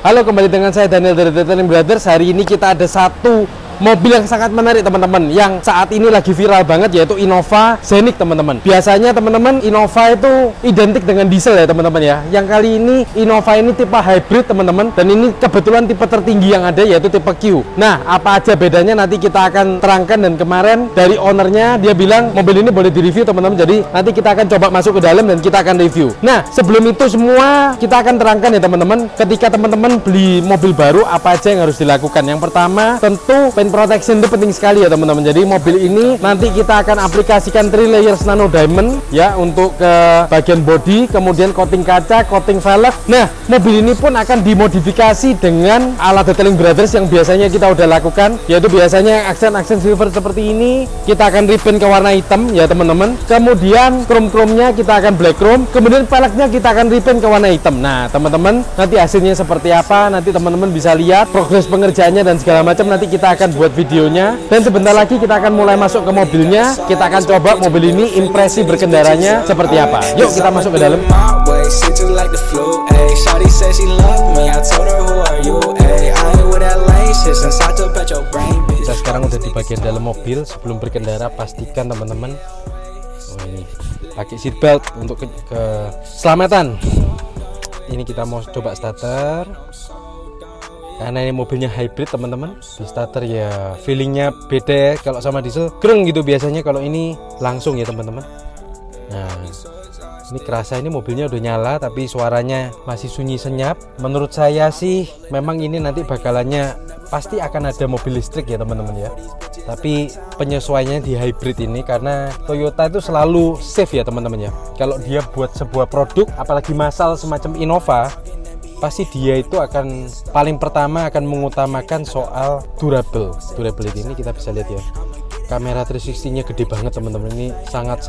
Halo, kembali dengan saya Daniel dari Titanium Brothers. Hari ini kita ada satu mobil yang sangat menarik teman-teman, yang saat ini lagi viral banget, yaitu Innova Scenic teman-teman. Biasanya teman-teman Innova itu identik dengan diesel ya teman-teman ya. Yang kali ini Innova ini tipe hybrid teman-teman, dan ini kebetulan tipe tertinggi yang ada yaitu tipe Q. Nah, apa aja bedanya nanti kita akan terangkan, dan kemarin dari ownernya dia bilang mobil ini boleh direview teman-teman. Jadi nanti kita akan coba masuk ke dalam dan kita akan review. Nah, sebelum itu semua kita akan terangkan ya teman-teman, ketika teman-teman beli mobil baru apa aja yang harus dilakukan. Yang pertama tentu paint protection itu penting sekali ya teman-teman. Jadi mobil ini nanti kita akan aplikasikan 3 layers nano diamond ya untuk ke bagian bodi, kemudian coating kaca, coating velg. Nah, mobil ini pun akan dimodifikasi dengan alat detailing brothers yang biasanya kita udah lakukan, yaitu biasanya aksen-aksen silver seperti ini kita akan repaint ke warna hitam ya teman-teman. Kemudian chrome-nya kita akan black chrome, kemudian velgnya kita akan repaint ke warna hitam. Nah teman-teman, nanti hasilnya seperti apa nanti teman-teman bisa lihat progres pengerjaannya dan segala macam. Nanti kita akan buat videonya, dan sebentar lagi kita akan mulai masuk ke mobilnya. Kita akan coba mobil ini impresi berkendaranya seperti apa. Yuk kita masuk ke dalam. Kita sekarang udah di bagian dalam mobil. Sebelum berkendara pastikan teman-teman ini pakai seatbelt untuk keselamatan. Ini kita mau coba starter, karena ini mobilnya hybrid teman-teman. Di starter ya feelingnya beda ya. Kalau sama diesel greng gitu biasanya, kalau ini langsung ya teman-teman. Nah ini kerasa ini mobilnya udah nyala tapi suaranya masih sunyi senyap. Menurut saya sih memang ini nanti bakalannya pasti akan ada mobil listrik ya teman-teman ya. Tapi penyesuaiannya di hybrid ini, karena Toyota itu selalu safe ya teman-teman ya. Kalau dia buat sebuah produk apalagi massal semacam Innova, pasti dia itu akan paling pertama akan mengutamakan soal durability. Ini kita bisa lihat ya, kamera 360 nya gede banget teman-teman. Ini sangat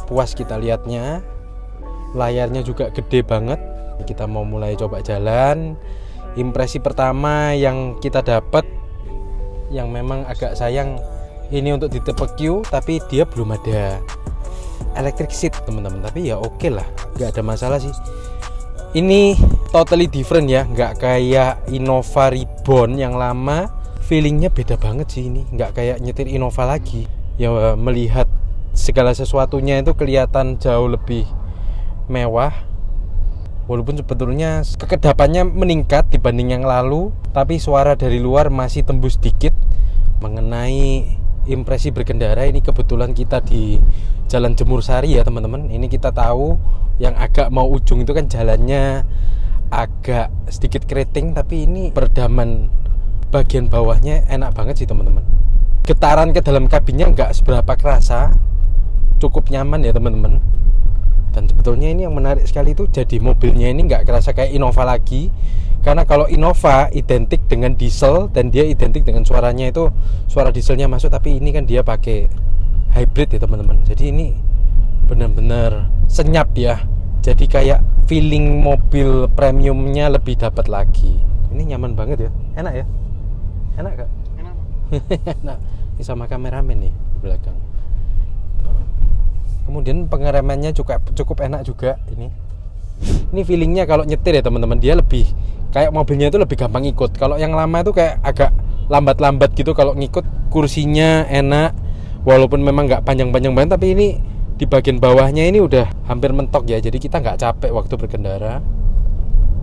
puas kita lihatnya. Layarnya juga gede banget. Kita mau mulai coba jalan. Impresi pertama yang kita dapat, yang memang agak sayang ini untuk di tipe Q, tapi dia belum ada electric seat teman-teman. Tapi ya oke lah, nggak ada masalah sih. Ini totally different ya, nggak kayak Innova Reborn yang lama. Feelingnya beda banget sih, ini nggak kayak nyetir Innova lagi ya. Melihat segala sesuatunya itu kelihatan jauh lebih mewah, walaupun sebetulnya kekedapannya meningkat dibanding yang lalu, tapi suara dari luar masih tembus dikit. Mengenai impresi berkendara, ini kebetulan kita di Jalan Jemur Sari ya teman-teman. Ini kita tahu yang agak mau ujung itu kan jalannya agak sedikit keriting, tapi ini peredaman bagian bawahnya enak banget sih teman-teman. Getaran ke dalam kabinnya nggak seberapa kerasa, cukup nyaman ya teman-teman. Dan sebetulnya ini yang menarik sekali itu, jadi mobilnya ini nggak kerasa kayak Innova lagi. Karena kalau Innova identik dengan diesel dan dia identik dengan suaranya itu suara dieselnya masuk, tapi ini kan dia pakai hybrid ya teman-teman. Jadi ini benar-benar senyap ya. Jadi kayak feeling mobil premiumnya lebih dapat lagi. Ini nyaman banget ya, enak ya, enak gak? Enak. Enak. Ini sama kameramen nih di belakang. Kemudian pengeremannya juga cukup enak juga ini. Ini feelingnya kalau nyetir ya teman-teman, dia lebih kayak mobilnya itu lebih gampang ikut. Kalau yang lama itu kayak agak lambat-lambat gitu kalau ngikut. Kursinya enak, walaupun memang nggak panjang-panjang banget, tapi ini di bagian bawahnya ini udah hampir mentok ya. Jadi kita nggak capek waktu berkendara.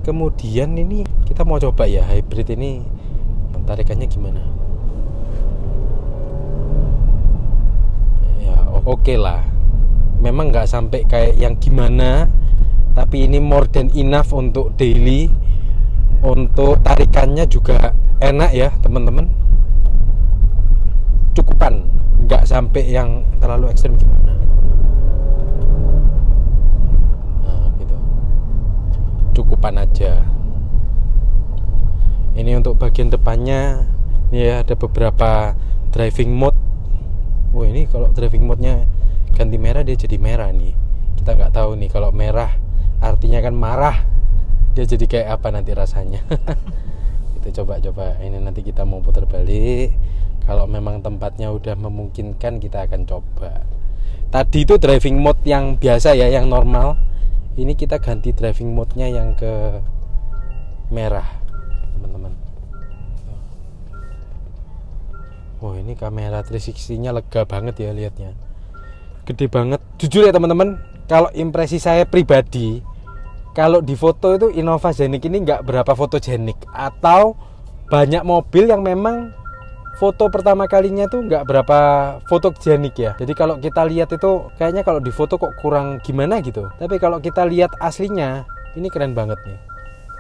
Kemudian ini kita mau coba ya hybrid ini, tarikannya gimana? Ya oke lah. Memang nggak sampai kayak yang gimana, tapi ini more than enough untuk daily. Untuk tarikannya juga enak ya teman-teman, cukupan, nggak sampai yang terlalu ekstrim gimana. Nah gitu, cukupan aja. Ini untuk bagian depannya ya, ada beberapa driving mode. Wah ini kalau driving mode-nya ganti merah, dia jadi merah nih. Kita nggak tahu nih kalau merah artinya kan marah, dia jadi kayak apa nanti rasanya. Kita coba ini, nanti kita mau putar balik. Kalau memang tempatnya udah memungkinkan kita akan coba. Tadi itu driving mode yang biasa ya, yang normal. Ini kita ganti driving mode-nya yang ke merah. Oh ini kamera 360-nya lega banget ya lihatnya. Gede banget. Jujur ya teman-teman, kalau impresi saya pribadi, kalau di foto itu Innova Scenic ini nggak berapa fotogenik, atau banyak mobil yang memang foto pertama kalinya tuh nggak berapa fotogenik ya. Jadi kalau kita lihat itu kayaknya kalau di foto kok kurang gimana gitu. Tapi kalau kita lihat aslinya, ini keren banget nih.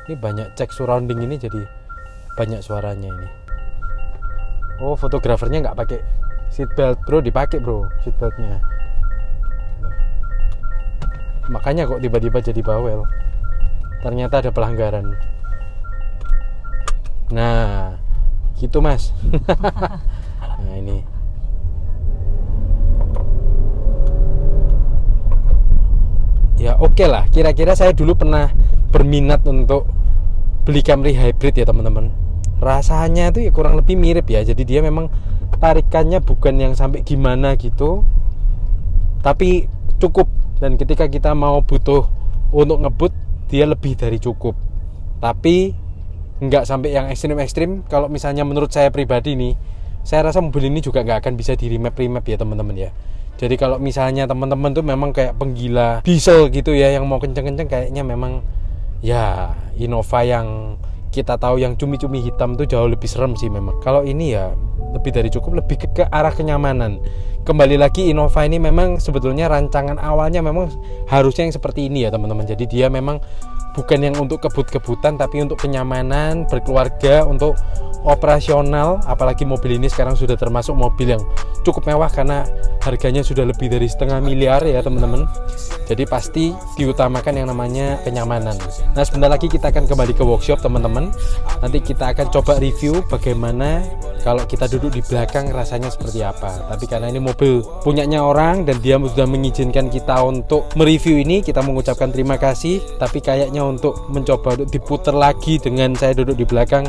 Ini banyak cek surrounding ini, jadi banyak suaranya ini. Oh fotografernya nggak pakai seatbelt bro, dipakai bro seatbeltnya. Makanya kok tiba-tiba jadi bawel. Ternyata ada pelanggaran. Nah gitu mas. Nah ini ya oke lah. Kira-kira saya dulu pernah berminat untuk beli Camry hybrid ya teman-teman. Rasanya itu ya kurang lebih mirip ya. Jadi dia memang tarikannya bukan yang sampai gimana gitu, tapi cukup. Dan ketika kita mau butuh untuk ngebut, dia lebih dari cukup. Tapi nggak sampai yang ekstrim-ekstrim. Kalau misalnya menurut saya pribadi nih, saya rasa mobil ini juga nggak akan bisa di remap ya teman-teman ya. Jadi kalau misalnya teman-teman tuh memang kayak penggila diesel gitu ya, yang mau kenceng-kenceng, kayaknya memang ya Innova yang kita tahu yang cumi-cumi hitam tuh jauh lebih serem sih memang. Kalau ini ya lebih dari cukup, lebih ke arah kenyamanan. Kembali lagi Innova ini memang sebetulnya rancangan awalnya memang harusnya yang seperti ini ya teman-teman. Jadi dia memang bukan yang untuk kebut-kebutan, tapi untuk kenyamanan berkeluarga, untuk operasional. Apalagi mobil ini sekarang sudah termasuk mobil yang cukup mewah karena harganya sudah lebih dari $500 miliar ya teman-teman. Jadi pasti diutamakan yang namanya kenyamanan. Nah sebentar lagi kita akan kembali ke workshop teman-teman. Nanti kita akan coba review bagaimana kalau kita duduk di belakang rasanya seperti apa. Tapi karena ini mobil punyanya orang dan dia sudah mengizinkan kita untuk mereview ini, kita mengucapkan terima kasih. Tapi kayaknya untuk mencoba untuk diputer lagi dengan saya duduk di belakang,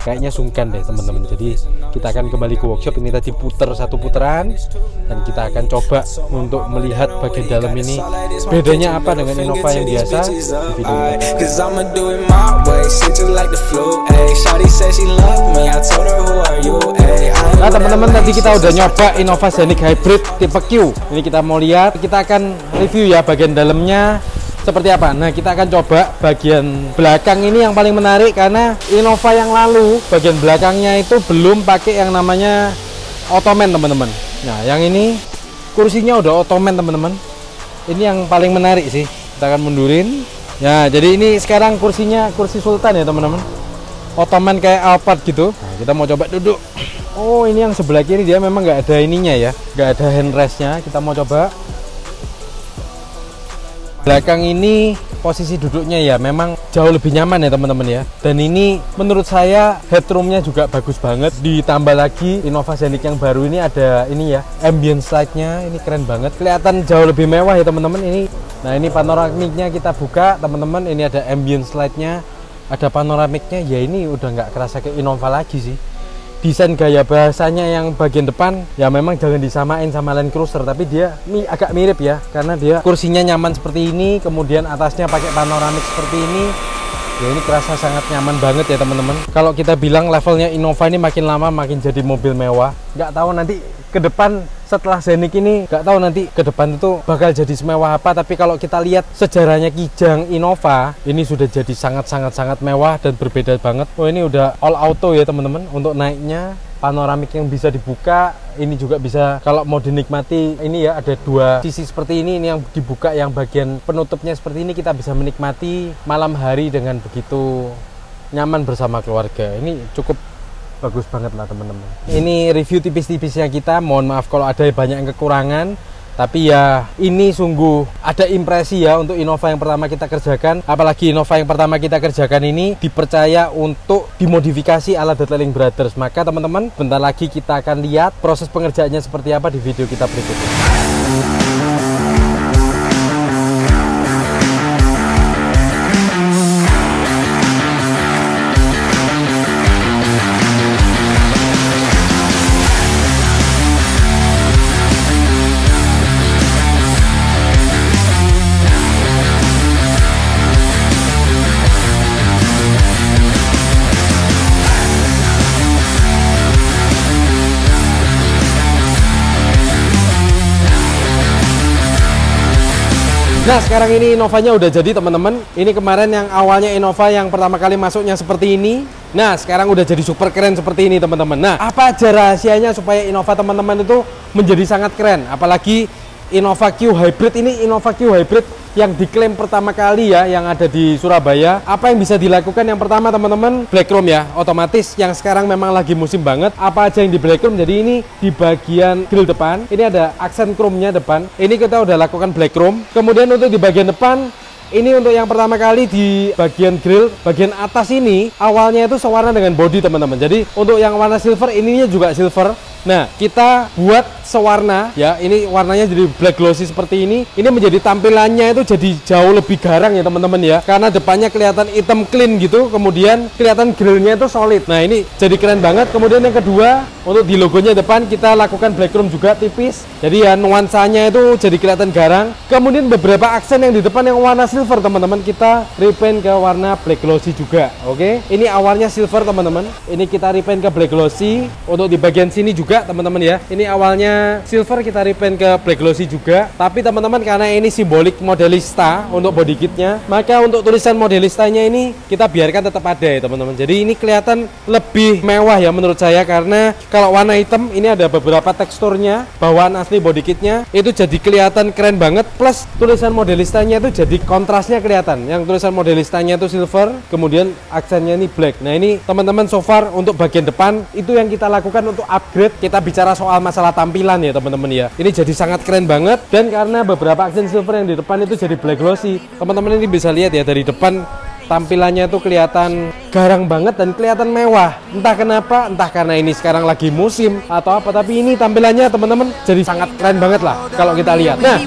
kayaknya sungkan deh teman-teman. Jadi kita akan kembali ke workshop. Ini tadi puter satu putaran dan kita akan coba untuk melihat bagian dalam ini bedanya apa dengan Innova yang biasa di video ini. Nah teman-teman, tadi kita udah nyoba Innova Scenic Hybrid tipe Q. Ini kita mau lihat, kita akan review ya bagian dalamnya seperti apa. Nah kita akan coba bagian belakang ini yang paling menarik, karena Innova yang lalu bagian belakangnya itu belum pakai yang namanya ottoman teman-teman. Nah yang ini kursinya udah ottoman teman-teman. Ini yang paling menarik sih. Kita akan mundurin. Ya jadi ini sekarang kursinya kursi sultan ya teman-teman, ottoman kayak Alphard gitu. Nah, kita mau coba duduk. Oh ini yang sebelah kiri dia memang nggak ada ininya ya, nggak ada handrestnya. Kita mau coba belakang ini, posisi duduknya ya memang jauh lebih nyaman ya teman-teman ya. Dan ini menurut saya headroomnya juga bagus banget. Ditambah lagi Innova Scenic yang baru ini ada ini ya, ambient light-nya ini keren banget, kelihatan jauh lebih mewah ya teman-teman ini. Nah ini panoramiknya kita buka teman-teman, ini ada ambient light-nya, ada panoramiknya ya. Ini udah nggak kerasa kayak Innova lagi sih. Desain gaya bahasanya yang bagian depan ya memang jangan disamain sama Land Cruiser, tapi dia agak mirip ya, karena dia kursinya nyaman seperti ini, kemudian atasnya pakai panoramik seperti ini. Ya ini kerasa sangat nyaman banget ya teman-teman. Kalau kita bilang levelnya Innova ini makin lama makin jadi mobil mewah, nggak tahu nanti ke depan setelah Scenic ini, nggak tahu nanti ke depan itu bakal jadi semewah apa. Tapi kalau kita lihat sejarahnya Kijang Innova, ini sudah jadi sangat mewah dan berbeda banget. Oh ini udah all auto ya teman-teman. Untuk naiknya panoramik yang bisa dibuka, ini juga bisa kalau mau dinikmati. Ini ya ada dua sisi seperti ini yang dibuka, yang bagian penutupnya seperti ini, kita bisa menikmati malam hari dengan begitu nyaman bersama keluarga. Ini cukup bagus banget lah teman-teman. Ini review tipis-tipisnya kita, mohon maaf kalau ada banyak yang kekurangan, tapi ya ini sungguh ada impresi ya untuk Innova yang pertama kita kerjakan. Apalagi Innova yang pertama kita kerjakan ini dipercaya untuk dimodifikasi ala Detailing Brothers. Maka teman-teman, bentar lagi kita akan lihat proses pengerjaannya seperti apa di video kita berikutnya. Nah sekarang ini Innovanya udah jadi teman-teman. Ini kemarin yang awalnya Innova yang pertama kali masuknya seperti ini. Nah sekarang udah jadi super keren seperti ini teman-teman. Nah apa aja rahasianya supaya Innova teman-teman itu menjadi sangat keren? Apalagi Innova Q Hybrid ini, Innova Q Hybrid yang diklaim pertama kali ya, yang ada di Surabaya. Apa yang bisa dilakukan? Yang pertama teman-teman, black chrome ya, otomatis yang sekarang memang lagi musim banget. Apa aja yang di black chrome? Jadi ini di bagian grill depan, ini ada aksen chrome-nya depan. Ini kita udah lakukan black chrome. Kemudian untuk di bagian depan, ini untuk yang pertama kali di bagian grill, bagian atas ini awalnya itu sewarna dengan body teman-teman. Jadi untuk yang warna silver, ininya juga silver. Nah kita buat sewarna ya, ini warnanya jadi black glossy seperti ini. Ini menjadi tampilannya itu jadi jauh lebih garang ya teman-teman ya, karena depannya kelihatan hitam clean gitu, kemudian kelihatan grillnya itu solid. Nah ini jadi keren banget. Kemudian yang kedua, untuk di logonya depan kita lakukan black chrome juga tipis, jadi ya nuansanya itu jadi kelihatan garang. Kemudian beberapa aksen yang di depan yang warna silver teman-teman, kita repaint ke warna black glossy juga. Oke, ini awalnya silver teman-teman, ini kita repaint ke black glossy. Untuk di bagian sini juga teman-teman ya, ini awalnya silver, kita repaint ke black glossy juga. Tapi teman-teman karena ini simbolik modelista untuk body kitnya, maka untuk tulisan modelistanya ini kita biarkan tetap ada ya teman-teman. Jadi ini kelihatan lebih mewah ya menurut saya, karena kalau warna hitam ini ada beberapa teksturnya, bawaan asli body kitnya itu jadi kelihatan keren banget. Plus tulisan modelistanya itu jadi kontrasnya kelihatan, yang tulisan modelistanya itu silver, kemudian aksennya ini black. Nah ini teman-teman so far untuk bagian depan itu yang kita lakukan untuk upgrade. Kita bicara soal masalah tampilan ya teman-teman ya, ini jadi sangat keren banget. Dan karena beberapa aksen silver yang di depan itu jadi black glossy, teman-teman ini bisa lihat ya, dari depan tampilannya tuh kelihatan garang banget dan kelihatan mewah. Entah kenapa, entah karena ini sekarang lagi musim atau apa, tapi ini tampilannya teman-teman jadi sangat keren banget lah kalau kita lihat. Nah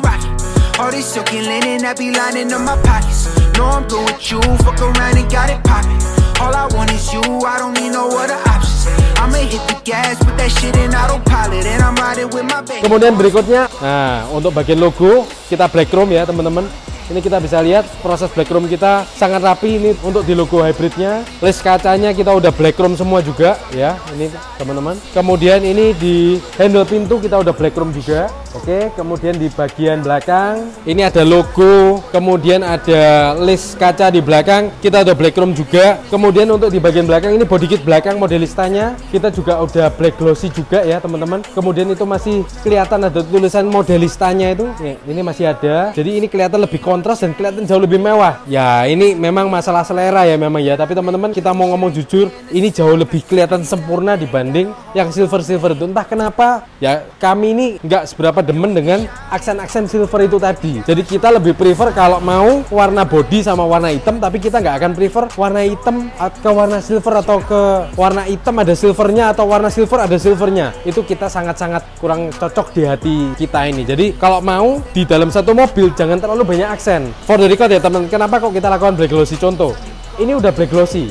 kemudian berikutnya, nah untuk bagian logo kita black chrome ya teman-teman. Ini kita bisa lihat proses black chrome kita sangat rapi. Ini untuk di logo hybridnya, list kacanya kita udah black chrome semua juga ya ini teman-teman. Kemudian ini di handle pintu kita udah black chrome juga. Oke, kemudian di bagian belakang ini ada logo, kemudian ada list kaca di belakang kita udah black chrome juga. Kemudian untuk di bagian belakang ini body kit belakang modelistanya kita juga udah black glossy juga ya teman-teman. Kemudian itu masih kelihatan ada tulisan modelistanya itu, ini masih ada. Jadi ini kelihatan lebih kontras dan kelihatan jauh lebih mewah. Ya ini memang masalah selera ya memang ya, tapi teman-teman kita mau ngomong jujur, ini jauh lebih kelihatan sempurna dibanding yang silver-silver itu. Entah kenapa ya, kami ini nggak seberapa demen dengan aksen-aksen silver itu tadi. Jadi kita lebih prefer kalau mau warna body sama warna hitam, tapi kita nggak akan prefer warna hitam ke warna silver atau ke warna hitam ada silvernya atau warna silver ada silvernya. Itu kita sangat-sangat kurang cocok di hati kita ini. Jadi kalau mau di dalam satu mobil jangan terlalu banyak aksen. For the record ya teman, kenapa kok kita lakukan black glossy? Contoh, ini udah black glossy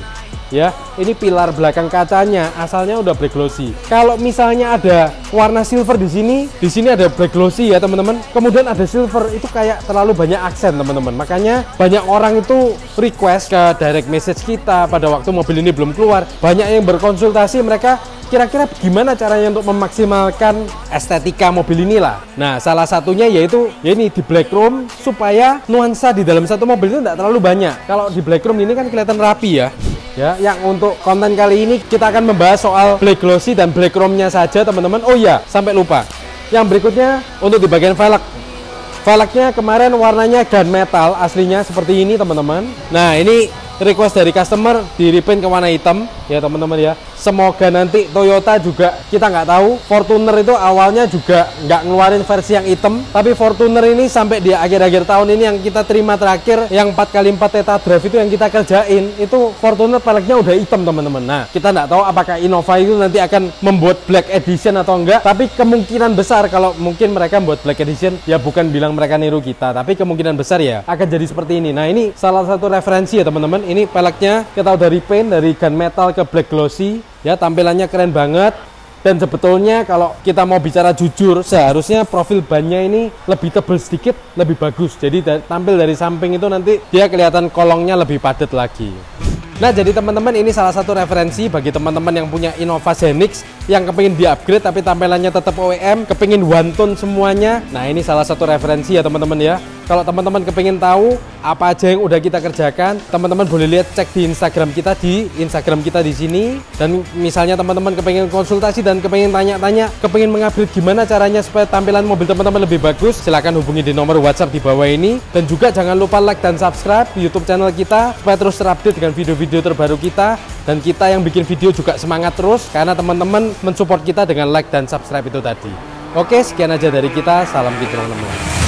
ya, ini pilar belakang kacanya asalnya udah black glossy. Kalau misalnya ada warna silver di sini ada black glossy ya teman-teman, kemudian ada silver, itu kayak terlalu banyak aksen teman-teman. Makanya banyak orang itu request ke direct message kita pada waktu mobil ini belum keluar, banyak yang berkonsultasi mereka kira-kira gimana caranya untuk memaksimalkan estetika mobil inilah. Nah salah satunya yaitu ya ini di black chrome, supaya nuansa di dalam satu mobil itu tidak terlalu banyak. Kalau di black chrome ini kan kelihatan rapi ya. Ya, yang untuk konten kali ini kita akan membahas soal black glossy dan black chrome-nya saja teman-teman. Oh iya, sampai lupa. Yang berikutnya untuk di bagian velg. Velgnya kemarin warnanya gunmetal aslinya seperti ini teman-teman. Nah ini request dari customer di repaint ke warna hitam ya teman-teman ya. Semoga nanti Toyota juga, kita nggak tahu, Fortuner itu awalnya juga nggak ngeluarin versi yang hitam, tapi Fortuner ini sampai di akhir-akhir tahun ini yang kita terima terakhir yang 4x4 Theta Drive itu yang kita kerjain, itu Fortuner peleknya udah hitam teman-teman. Nah kita nggak tahu apakah Innova itu nanti akan membuat black edition atau enggak, tapi kemungkinan besar kalau mungkin mereka membuat black edition ya, bukan bilang mereka niru kita, tapi kemungkinan besar ya akan jadi seperti ini. Nah ini salah satu referensi ya teman-teman. Ini peleknya kita udah repaint dari gunmetal ke black glossy ya, tampilannya keren banget. Dan sebetulnya kalau kita mau bicara jujur, seharusnya profil bannya ini lebih tebal sedikit, lebih bagus. Jadi tampil dari samping itu nanti dia kelihatan kolongnya lebih padat lagi. Nah jadi teman-teman, ini salah satu referensi bagi teman-teman yang punya Innova Zenix yang kepingin di-upgrade tapi tampilannya tetap OEM, kepingin one tone semuanya. Nah, ini salah satu referensi ya teman-teman ya. Kalau teman-teman kepingin tahu apa aja yang udah kita kerjakan, teman-teman boleh lihat, cek di Instagram kita di sini. Dan misalnya teman-teman kepingin konsultasi dan kepingin tanya-tanya, kepingin mengupgrade gimana caranya supaya tampilan mobil teman-teman lebih bagus, silahkan hubungi di nomor WhatsApp di bawah ini. Dan juga jangan lupa like dan subscribe di YouTube channel kita supaya terus terupdate dengan video-video terbaru kita. Dan kita yang bikin video juga semangat terus karena teman-teman mensupport kita dengan like dan subscribe itu tadi. Oke, sekian aja dari kita. Salam kinclong teman-teman.